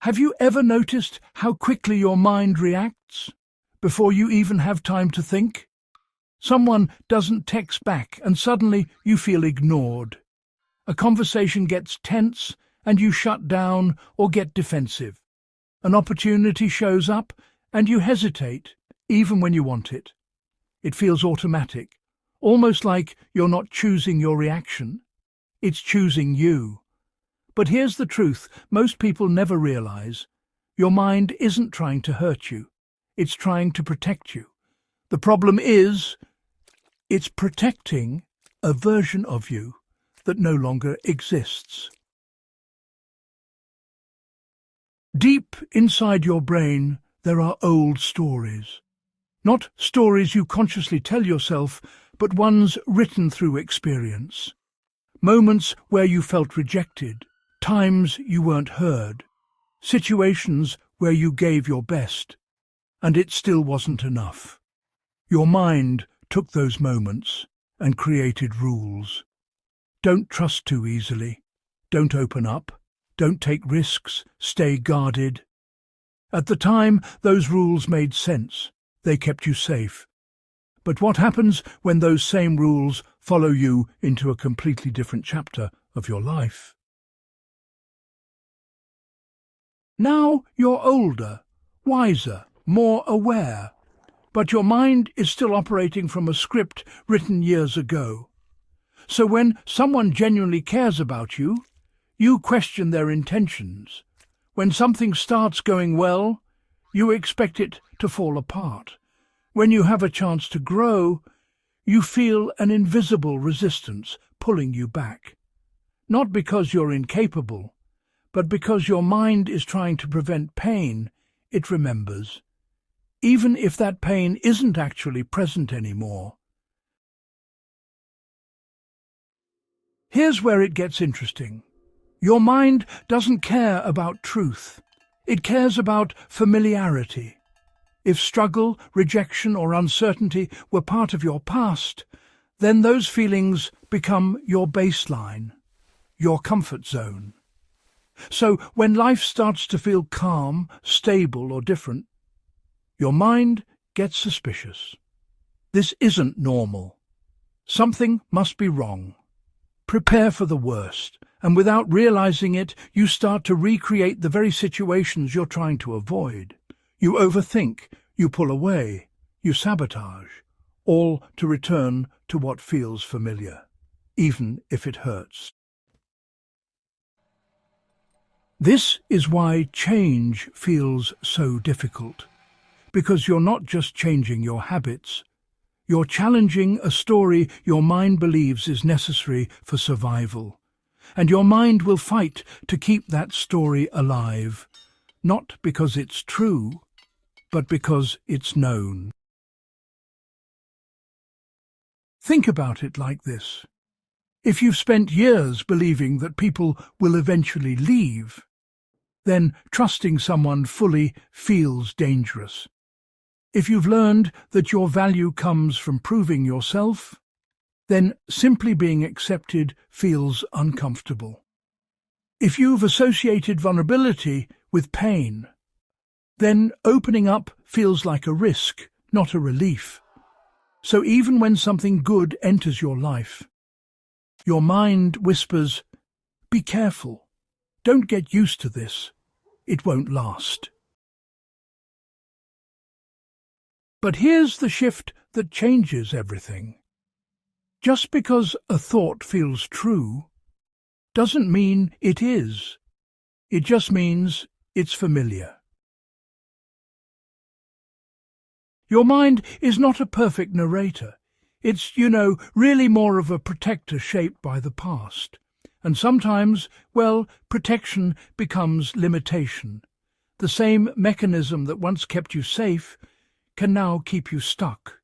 Have you ever noticed how quickly your mind reacts before you even have time to think? Someone doesn't text back and suddenly you feel ignored. A conversation gets tense and you shut down or get defensive. An opportunity shows up and you hesitate, even when you want it. It feels automatic, almost like you're not choosing your reaction. It's choosing you. But here's the truth most people never realize. Your mind isn't trying to hurt you. It's trying to protect you. The problem is, it's protecting a version of you that no longer exists. Deep inside your brain, there are old stories. Not stories you consciously tell yourself, but ones written through experience. Moments where you felt rejected, times you weren't heard, situations where you gave your best, and it still wasn't enough. Your mind took those moments and created rules. Don't trust too easily. Don't open up. Don't take risks. Stay guarded. At the time, those rules made sense. They kept you safe. But what happens when those same rules follow you into a completely different chapter of your life? Now you're older, wiser, more aware, but your mind is still operating from a script written years ago. So when someone genuinely cares about you, you question their intentions. When something starts going well, you expect it to fall apart. When you have a chance to grow, you feel an invisible resistance pulling you back. Not because you're incapable, but because your mind is trying to prevent pain it remembers, even if that pain isn't actually present anymore. Here's where it gets interesting. Your mind doesn't care about truth. It cares about familiarity. If struggle, rejection, or uncertainty were part of your past, then those feelings become your baseline, your comfort zone. So when life starts to feel calm, stable, or different, your mind gets suspicious. This isn't normal. Something must be wrong. Prepare for the worst, and without realizing it, you start to recreate the very situations you're trying to avoid. You overthink, you pull away, you sabotage, all to return to what feels familiar, even if it hurts. This is why change feels so difficult, because you're not just changing your habits, you're challenging a story your mind believes is necessary for survival, and your mind will fight to keep that story alive, not because it's true, but because it's known. Think about it like this. If you've spent years believing that people will eventually leave, then trusting someone fully feels dangerous. If you've learned that your value comes from proving yourself, then simply being accepted feels uncomfortable. If you've associated vulnerability with pain, then opening up feels like a risk, not a relief. So even when something good enters your life, your mind whispers, "Be careful. Don't get used to this. It won't last." But here's the shift that changes everything. Just because a thought feels true doesn't mean it is. It just means it's familiar. Your mind is not a perfect narrator. It's, really more of a protector shaped by the past. And sometimes, protection becomes limitation. The same mechanism that once kept you safe can now keep you stuck,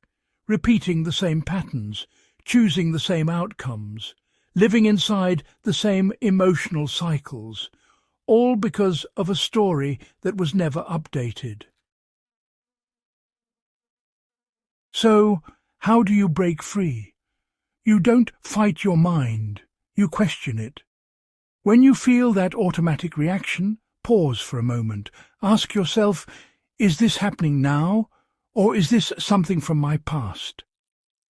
repeating the same patterns, choosing the same outcomes, living inside the same emotional cycles, all because of a story that was never updated. So, how do you break free? You don't fight your mind, you question it. When you feel that automatic reaction, pause for a moment. Ask yourself, is this happening now, or is this something from my past?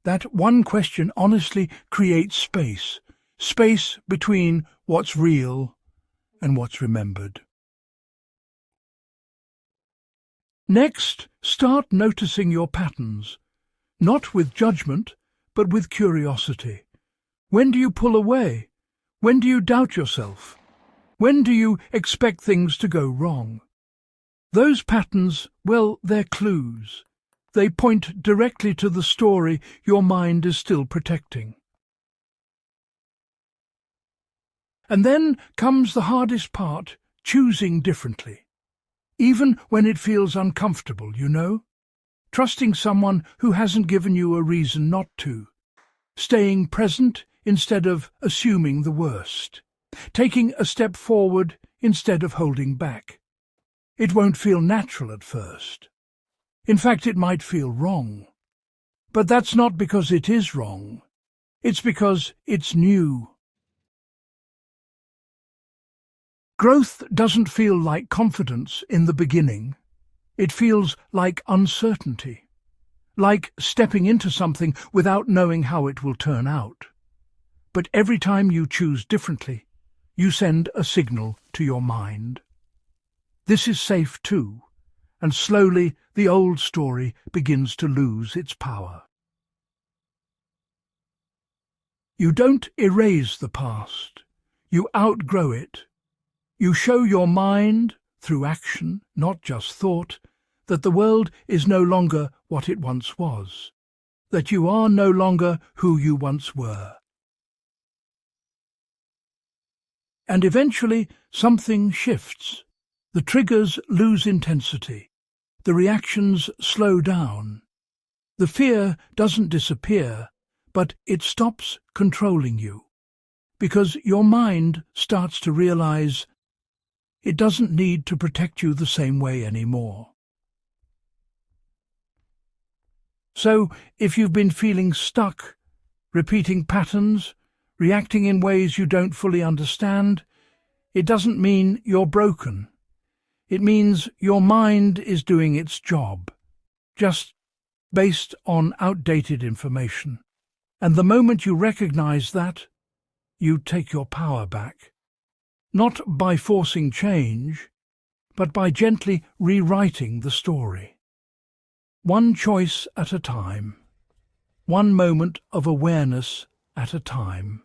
That one question honestly creates space between what's real and what's remembered. Next, start noticing your patterns, not with judgment, but with curiosity. When do you pull away? When do you doubt yourself? When do you expect things to go wrong? Those patterns, well, they're clues. They point directly to the story your mind is still protecting. And then comes the hardest part, choosing differently. Even when it feels uncomfortable, you know? Trusting someone who hasn't given you a reason not to. Staying present instead of assuming the worst. Taking a step forward instead of holding back. It won't feel natural at first. In fact, it might feel wrong. But that's not because it is wrong. It's because it's new. Growth doesn't feel like confidence in the beginning. It feels like uncertainty, like stepping into something without knowing how it will turn out. But every time you choose differently, you send a signal to your mind. This is safe too, and slowly the old story begins to lose its power. You don't erase the past. You outgrow it. You show your mind, through action, not just thought, that the world is no longer what it once was, that you are no longer who you once were. And eventually something shifts. The triggers lose intensity. The reactions slow down. The fear doesn't disappear, but it stops controlling you, because your mind starts to realize it doesn't need to protect you the same way anymore. So, if you've been feeling stuck, repeating patterns, reacting in ways you don't fully understand, it doesn't mean you're broken. It means your mind is doing its job, just based on outdated information. And the moment you recognize that, you take your power back. Not by forcing change, but by gently rewriting the story. One choice at a time. One moment of awareness at a time.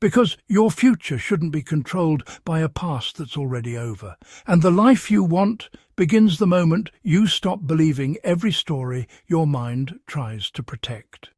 Because your future shouldn't be controlled by a past that's already over. And the life you want begins the moment you stop believing every story your mind tries to protect.